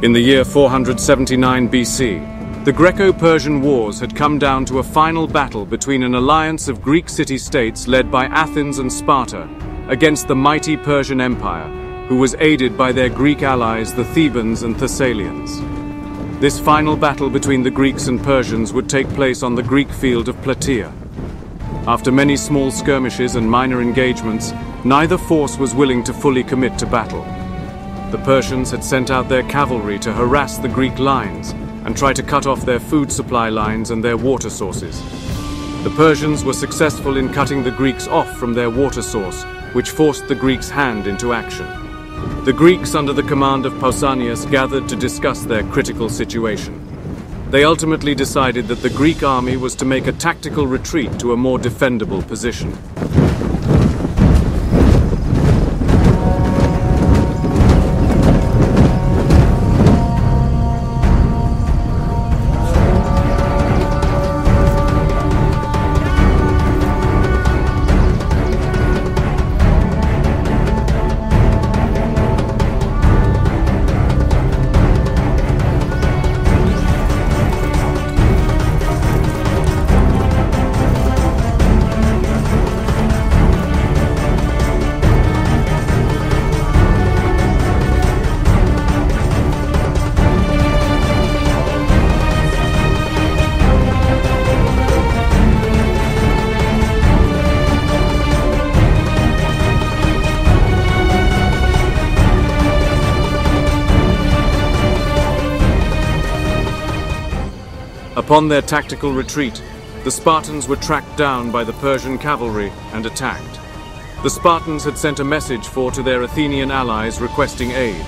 In the year 479 BC, the Greco-Persian Wars had come down to a final battle between an alliance of Greek city-states led by Athens and Sparta against the mighty Persian Empire, who was aided by their Greek allies, the Thebans and Thessalians. This final battle between the Greeks and Persians would take place on the Greek field of Plataea. After many small skirmishes and minor engagements, neither force was willing to fully commit to battle. The Persians had sent out their cavalry to harass the Greek lines and try to cut off their food supply lines and their water sources. The Persians were successful in cutting the Greeks off from their water source, which forced the Greeks' hand into action. The Greeks, under the command of Pausanias, gathered to discuss their critical situation. They ultimately decided that the Greek army was to make a tactical retreat to a more defendable position. Upon their tactical retreat, the Spartans were tracked down by the Persian cavalry and attacked. The Spartans had sent a message to their Athenian allies requesting aid,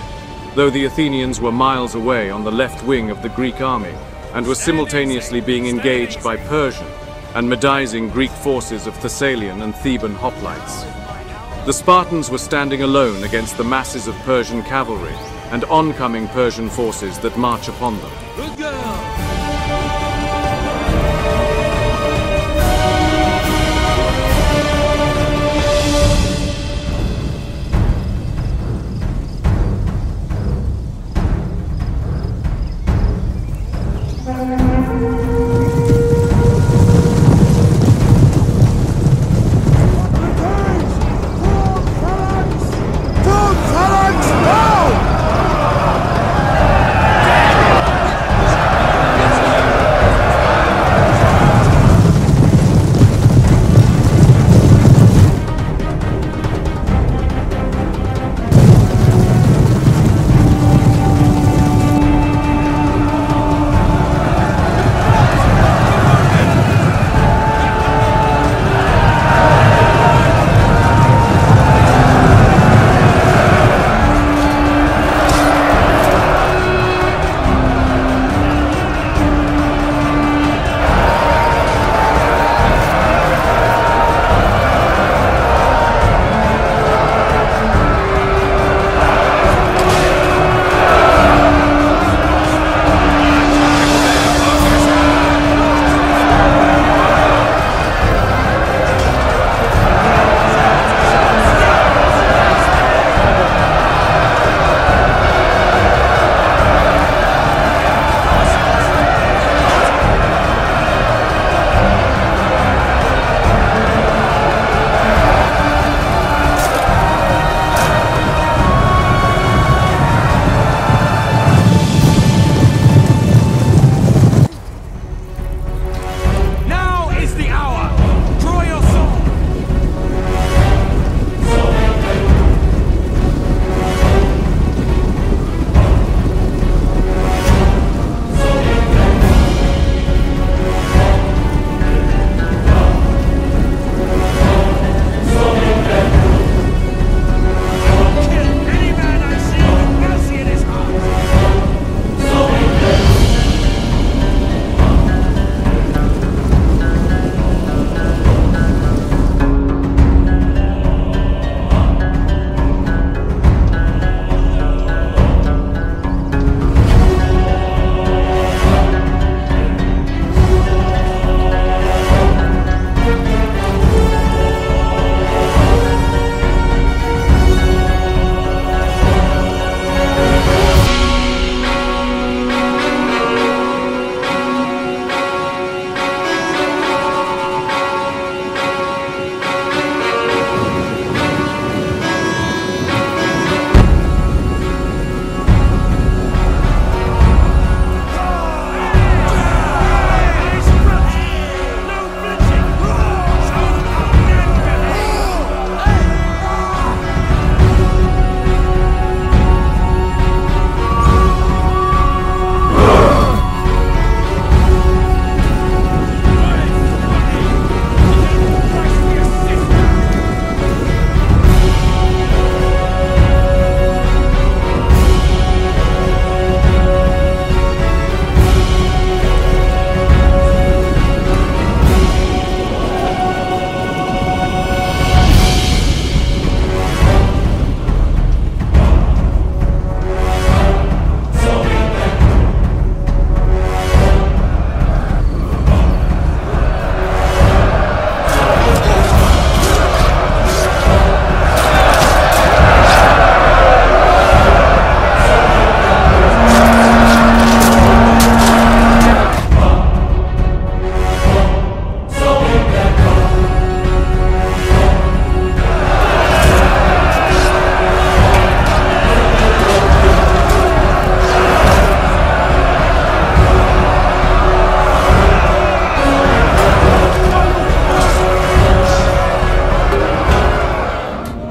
though the Athenians were miles away on the left wing of the Greek army and were simultaneously being engaged by Persian and Medizing Greek forces of Thessalian and Theban hoplites. The Spartans were standing alone against the masses of Persian cavalry and oncoming Persian forces that march upon them. Good girl!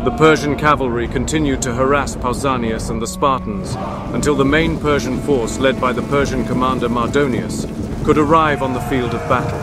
the Persian cavalry continued to harass Pausanias and the Spartans until the main Persian force led by the Persian commander Mardonius could arrive on the field of battle.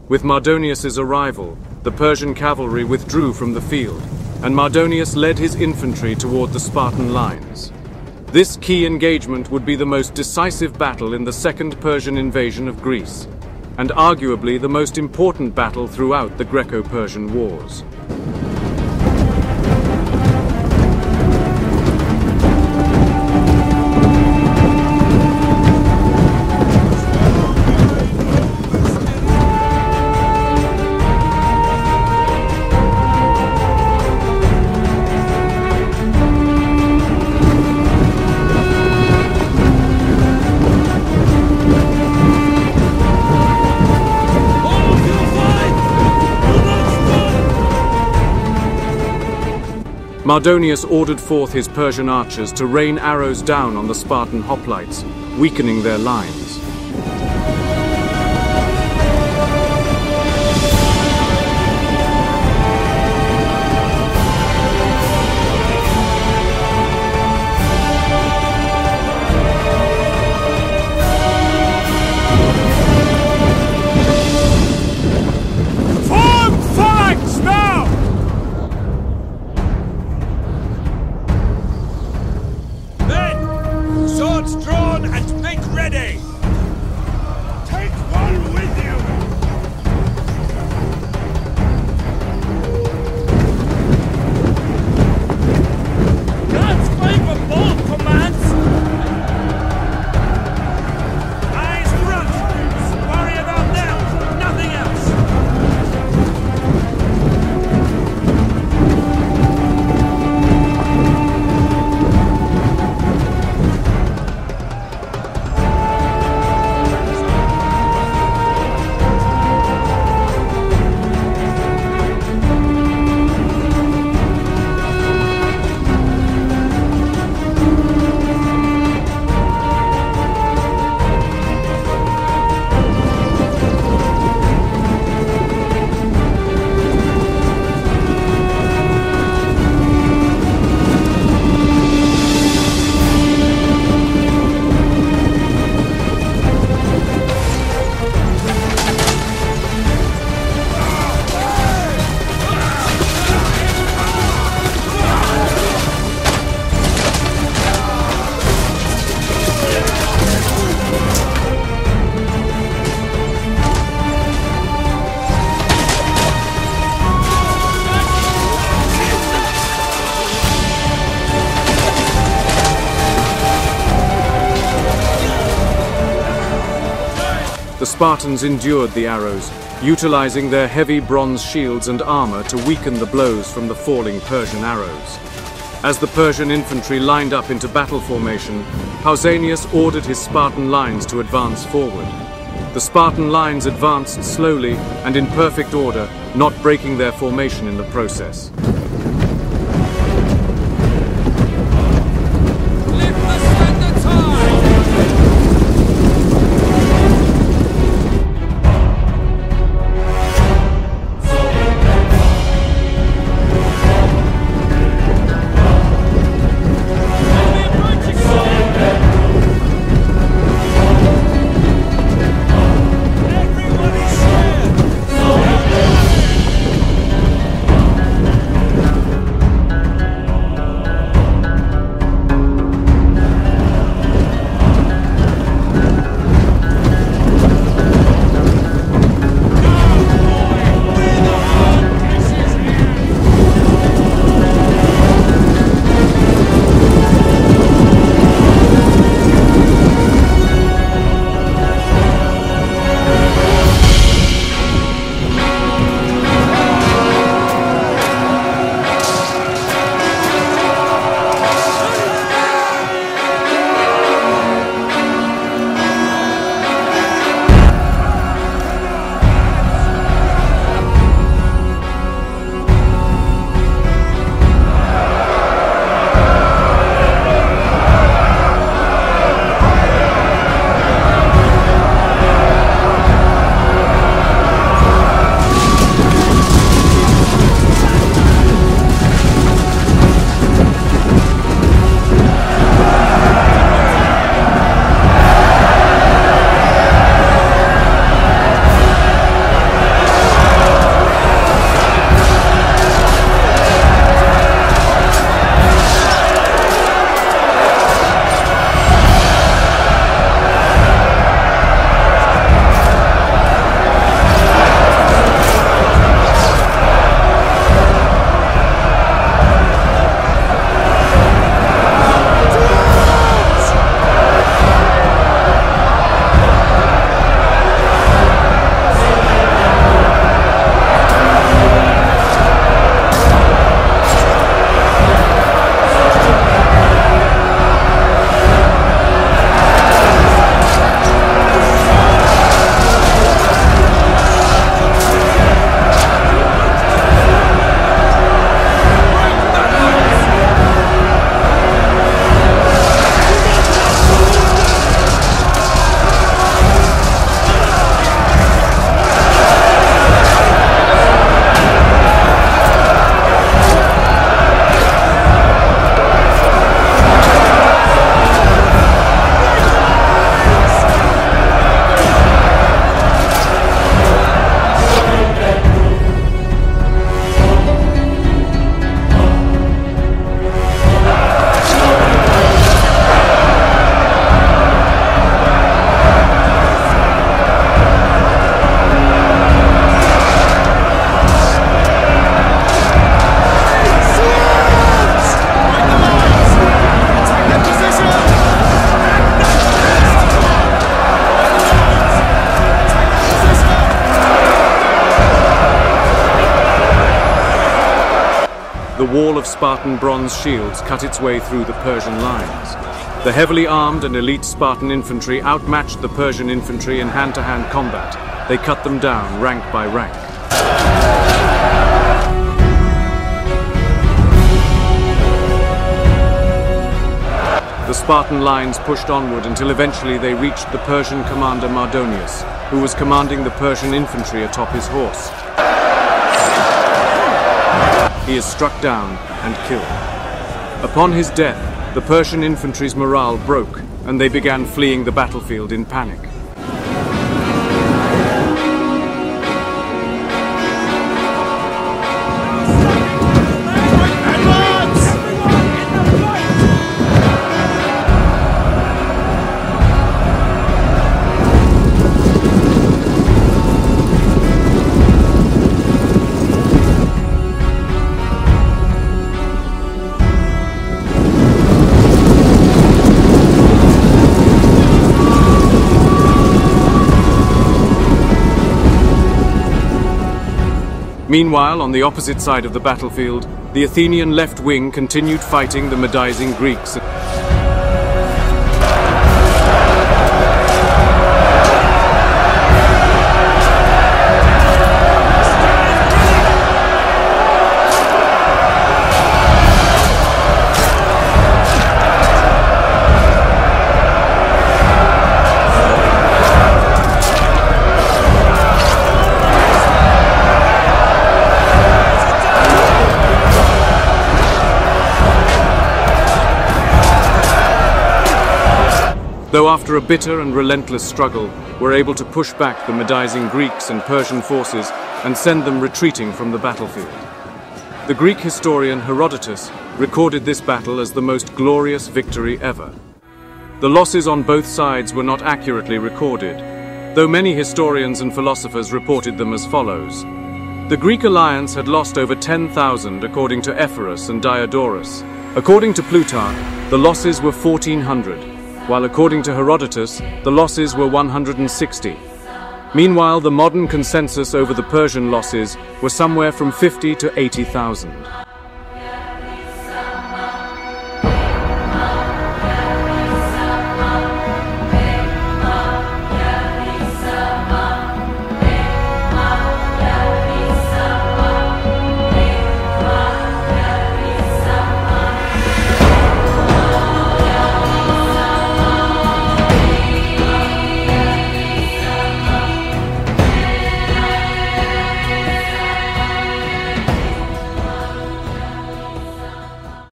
With Mardonius's arrival, the Persian cavalry withdrew from the field, and Mardonius led his infantry toward the Spartan lines. This key engagement would be the most decisive battle in the Second Persian invasion of Greece, and arguably the most important battle throughout the Greco-Persian Wars. Mardonius ordered forth his Persian archers to rain arrows down on the Spartan hoplites, weakening their lines. Swords drawn and make ready! The Spartans endured the arrows, utilizing their heavy bronze shields and armor to weaken the blows from the falling Persian arrows. As the Persian infantry lined up into battle formation, Pausanias ordered his Spartan lines to advance forward. The Spartan lines advanced slowly and in perfect order, not breaking their formation in the process. The wall of Spartan bronze shields cut its way through the Persian lines. The heavily armed and elite Spartan infantry outmatched the Persian infantry in hand-to-hand combat. They cut them down rank by rank. The Spartan lines pushed onward until eventually they reached the Persian commander Mardonius, who was commanding the Persian infantry atop his horse. He is struck down and killed. Upon his death, the Persian infantry's morale broke, and they began fleeing the battlefield in panic. Meanwhile, on the opposite side of the battlefield, the Athenian left wing continued fighting the Medizing Greeks. Though after a bitter and relentless struggle, were able to push back the Medizing Greeks and Persian forces and send them retreating from the battlefield. The Greek historian Herodotus recorded this battle as the most glorious victory ever. The losses on both sides were not accurately recorded, though many historians and philosophers reported them as follows. The Greek alliance had lost over 10,000 according to Ephorus and Diodorus. According to Plutarch, the losses were 1,400. While according to Herodotus, the losses were 160. Meanwhile, the modern consensus over the Persian losses were somewhere from 50 to 80,000.